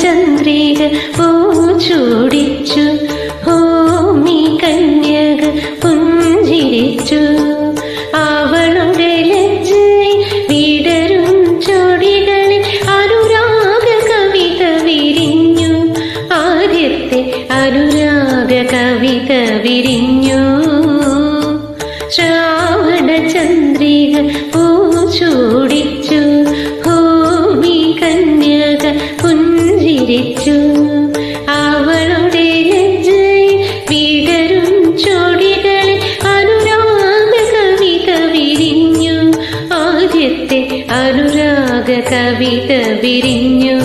ചന്ദ്രിക പൂച്ചൂടിച്ചു, ഭൂമി കന്യക പുഞ്ചിരിച്ചു. അവളുടെ ലജ്ജയിൽ വിടരും ചൊടികളിൽ അനുരാഗ കവിത വിരിഞ്ഞു. ആദ്യത്തെ അനുരാഗ കവിത വിരിഞ്ഞു. ശ്രാവണ ചന്ദ്രിക പൂച്ചൂടിച്ചു, ഭൂമി കന്യക പുഞ്ചിരിച്ചു. അവളുടെ ലജ്ജയിൽ വിടരും ചൊടികളിൽ അനുരാഗ കവിത വിരിഞ്ഞു. ആദ്യത്തെ അനുരാഗ കവിത വിരിഞ്ഞു.